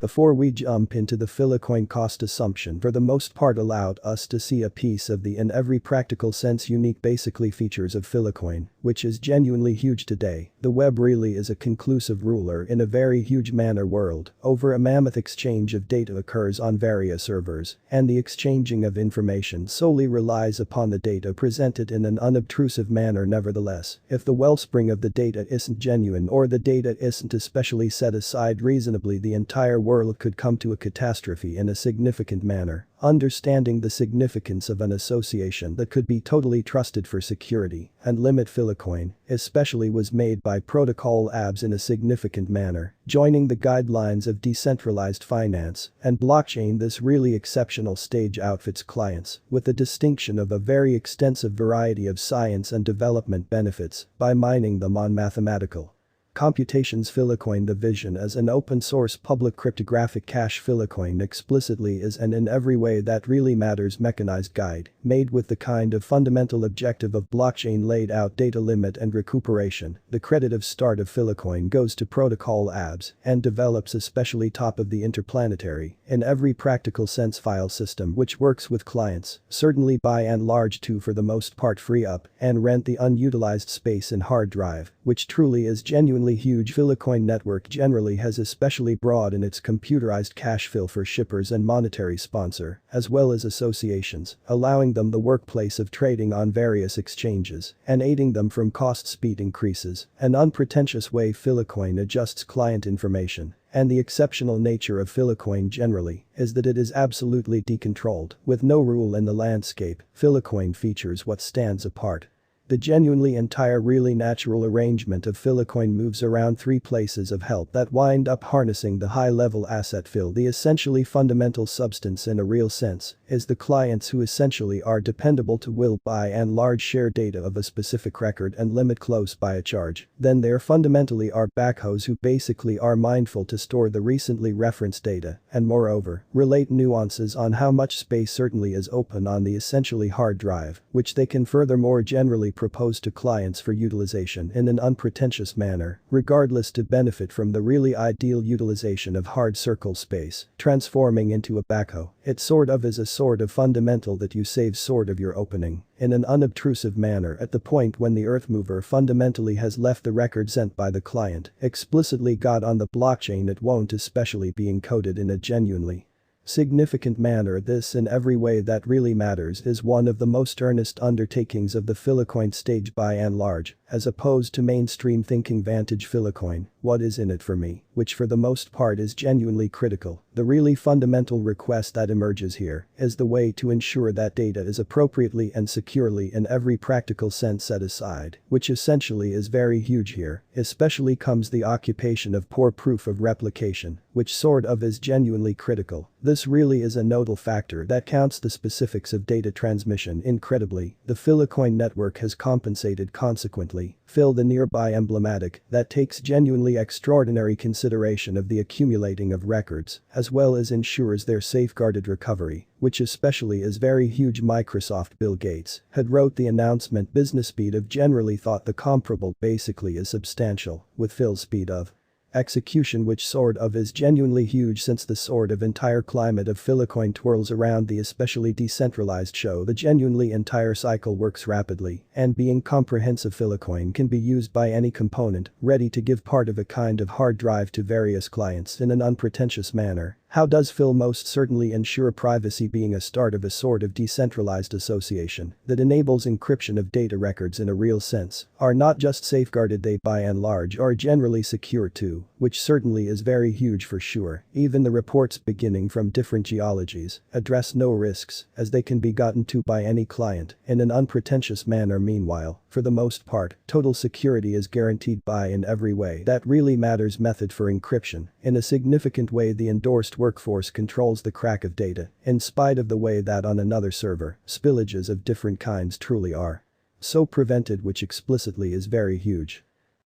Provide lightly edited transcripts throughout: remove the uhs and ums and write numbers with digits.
Before we jump into the FILECOIN cost assumption for the most part allowed us to see a piece of the in every practical sense unique basically features of FILECOIN, which is genuinely huge today. The web really is a conclusive ruler in a very huge manner world. Over a mammoth exchange of data occurs on various servers, and the exchanging of information solely relies upon the data presented in an unobtrusive manner. Nevertheless, if the wellspring of the data isn't genuine or the data isn't especially set aside reasonably, the entire world could come to a catastrophe in a significant manner. Understanding the significance of an association that could be totally trusted for security and limit FILECOIN, especially was made by protocol apps in a significant manner, joining the guidelines of decentralized finance and blockchain. This really exceptional stage outfits clients with the distinction of a very extensive variety of science and development benefits by mining them on mathematical computations. FILECOIN, the vision as an open-source public cryptographic cash. FILECOIN explicitly is an in every way that really matters mechanized guide, made with the kind of fundamental objective of blockchain laid out: data limit and recuperation. The credit of start of FILECOIN goes to protocol apps and develops especially top of the interplanetary, in every practical sense, file system which works with clients, certainly by and large to for the most part free up and rent the unutilized space in hard drive, which truly is genuinely huge. FILECOIN network generally has especially broad in its computerized cash fill for shippers and monetary sponsor, as well as associations, allowing them the workplace of trading on various exchanges and aiding them from cost speed increases. An unpretentious way FILECOIN adjusts client information. And the exceptional nature of FILECOIN generally is that it is absolutely decontrolled, with no rule in the landscape. FILECOIN features what stands apart. The genuinely entire really natural arrangement of FILECOIN moves around three places of help that wind up harnessing the high-level asset FIL. The essentially fundamental substance in a real sense is the clients, who essentially are dependable to will by and large share data of a specific record and limit close by a charge. Then there fundamentally are backhoes, who basically are mindful to store the recently referenced data and moreover relate nuances on how much space certainly is open on the essentially hard drive, which they can furthermore generally propose to clients for utilization in an unpretentious manner, regardless, to benefit from the really ideal utilization of hard circle space, transforming into a backhoe. It sort of is a sort of fundamental that you save sort of your opening in an unobtrusive manner at the point when the earth mover fundamentally has left the record sent by the client explicitly got on the blockchain. It won't especially be encoded in a genuinely significant manner. This, in every way that really matters, is one of the most earnest undertakings of the FILECOIN stage by and large, as opposed to mainstream thinking. Vantage FILECOIN, what is in it for me, which for the most part is genuinely critical. The really fundamental request that emerges here is the way to ensure that data is appropriately and securely in every practical sense set aside, which essentially is very huge here. Especially comes the occupation of poor proof of replication, which sort of is genuinely critical. This really is a nodal factor that counts the specifics of data transmission incredibly. The FILECOIN network has compensated consequently. FIL, the nearby emblematic, that takes genuinely extraordinary consideration of the accumulating of records, as well as ensures their safeguarded recovery, which especially is very huge. Microsoft Bill Gates had wrote the announcement business speed of generally thought the comparable basically is substantial, with FIL speed of execution, which sort of is genuinely huge, since the sort of entire climate of FILECOIN twirls around the especially decentralized show. The genuinely entire cycle works rapidly, and being comprehensive, FILECOIN can be used by any component ready to give part of a kind of hard drive to various clients in an unpretentious manner. How does FIL most certainly ensure privacy? Being a start of a sort of decentralized association that enables encryption of data records in a real sense are not just safeguarded, they by and large are generally secure too, which certainly is very huge for sure. Even the reports beginning from different geologies address no risks, as they can be gotten to by any client in an unpretentious manner. Meanwhile, for the most part, total security is guaranteed by in every way that really matters method for encryption. In a significant way, the endorsed workforce controls the crack of data, in spite of the way that on another server, spillages of different kinds truly are so prevented, which explicitly is very huge.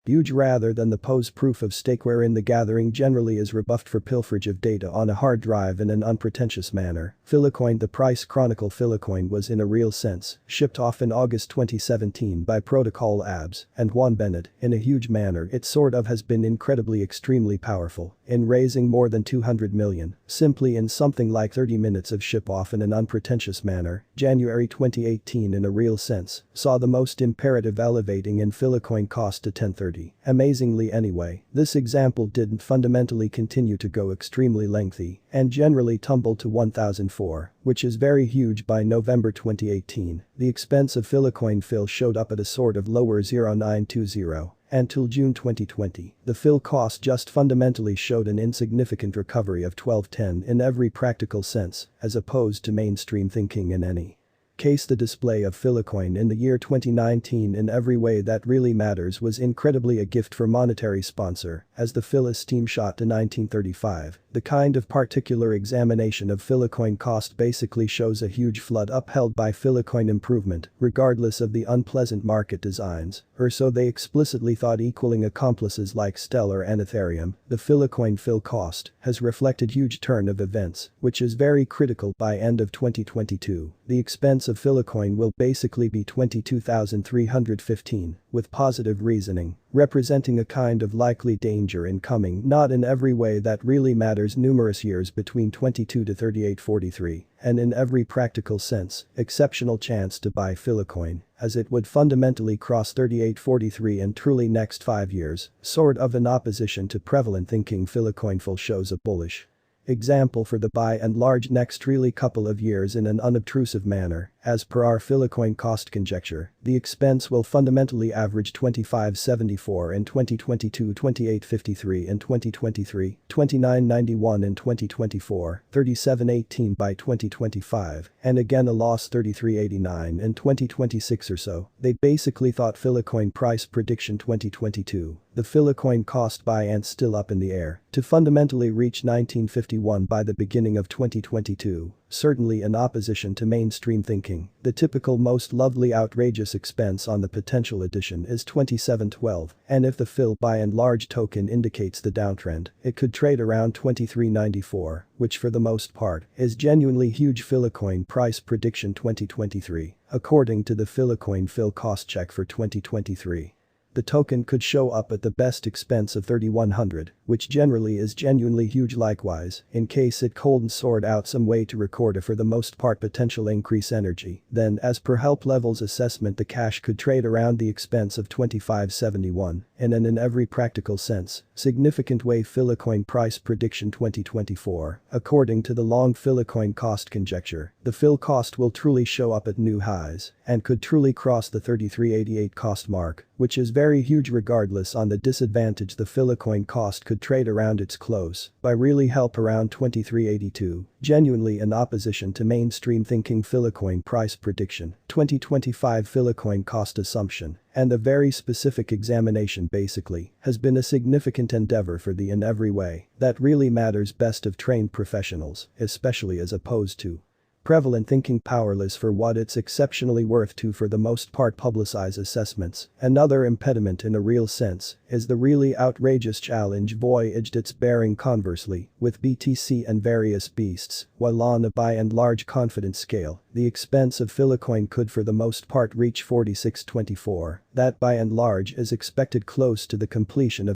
Huge rather than the pose proof of stake wherein the gathering generally is rebuffed for pilferage of data on a hard drive in an unpretentious manner. FILECOIN. The price chronicle. FILECOIN was in a real sense shipped off in August 2017 by Protocol Abs and Juan Bennett in a huge manner. It sort of has been incredibly extremely powerful in raising more than 200 million simply in something like 30 minutes of ship off in an unpretentious manner. January 2018 in a real sense saw the most imperative elevating in FILECOIN cost to 1030. Amazingly anyway, this example didn't fundamentally continue to go extremely lengthy and generally tumbled to 1004, which is very huge by November 2018. The expense of FILECOIN FIL showed up at a sort of lower 0920. Until June 2020, the FIL cost just fundamentally showed an insignificant recovery of 1210 in every practical sense, as opposed to mainstream thinking in any case. The display of FILECOIN in the year 2019 in every way that really matters was incredibly a gift for monetary sponsor, as the FIL esteem shot to 1935. The kind of particular examination of FILECOIN cost basically shows a huge flood upheld by FILECOIN improvement, regardless of the unpleasant market designs, or so they explicitly thought, equaling accomplices like Stellar and Ethereum. The FILECOIN FIL cost has reflected huge turn of events, which is very critical by end of 2022. The expense of FILECOIN will basically be 22,315, with positive reasoning, representing a kind of likely danger in coming not in every way that really matters numerous years between 22 to 3843, and in every practical sense, exceptional chance to buy FILECOIN, as it would fundamentally cross 3843 in truly next 5 years, sort of in opposition to prevalent thinking. FILECOIN FIL shows a bullish example for the by and large next really couple of years in an unobtrusive manner. As per our FILECOIN cost conjecture, the expense will fundamentally average 2574 in 2022, 2853 in 2023, 2991 in 2024, 3718 by 2025, and again a loss 3389 in 2026 or so. They basically thought FILECOIN price prediction 2022. The FILECOIN cost by and still up in the air to fundamentally reach 1951 by the beginning of 2022, certainly in opposition to mainstream thinking. The typical most lovely outrageous expense on the potential addition is 2712, and if the FIL by and large token indicates the downtrend, it could trade around 2394, which for the most part is genuinely huge. FILECOIN price prediction 2023, according to the FILECOIN FIL cost check for 2023. The token could show up at the best expense of 3100, which generally is genuinely huge. Likewise, in case it couldn't sort out some way to record a for the most part potential increase energy, then as per help levels assessment the cash could trade around the expense of 2571 in an in every practical sense significant way. FILECOIN price prediction 2024, according to the long FILECOIN cost conjecture, the FIL cost will truly show up at new highs and could truly cross the 3388 cost mark, which is very huge. Regardless on the disadvantage, the FILECOIN cost could trade around its close by really help around 2382, genuinely in opposition to mainstream thinking. FILECOIN price prediction 2025 FILECOIN cost assumption and a very specific examination basically has been a significant endeavor for the in every way that really matters best of trained professionals, especially as opposed to prevalent thinking powerless for what it's exceptionally worth to for the most part publicize assessments. Another impediment in a real sense is the really outrageous challenge voyaged its bearing conversely with BTC and various beasts, while on a by and large confident scale, the expense of FILECOIN could for the most part reach 4624, that by and large is expected close to the completion of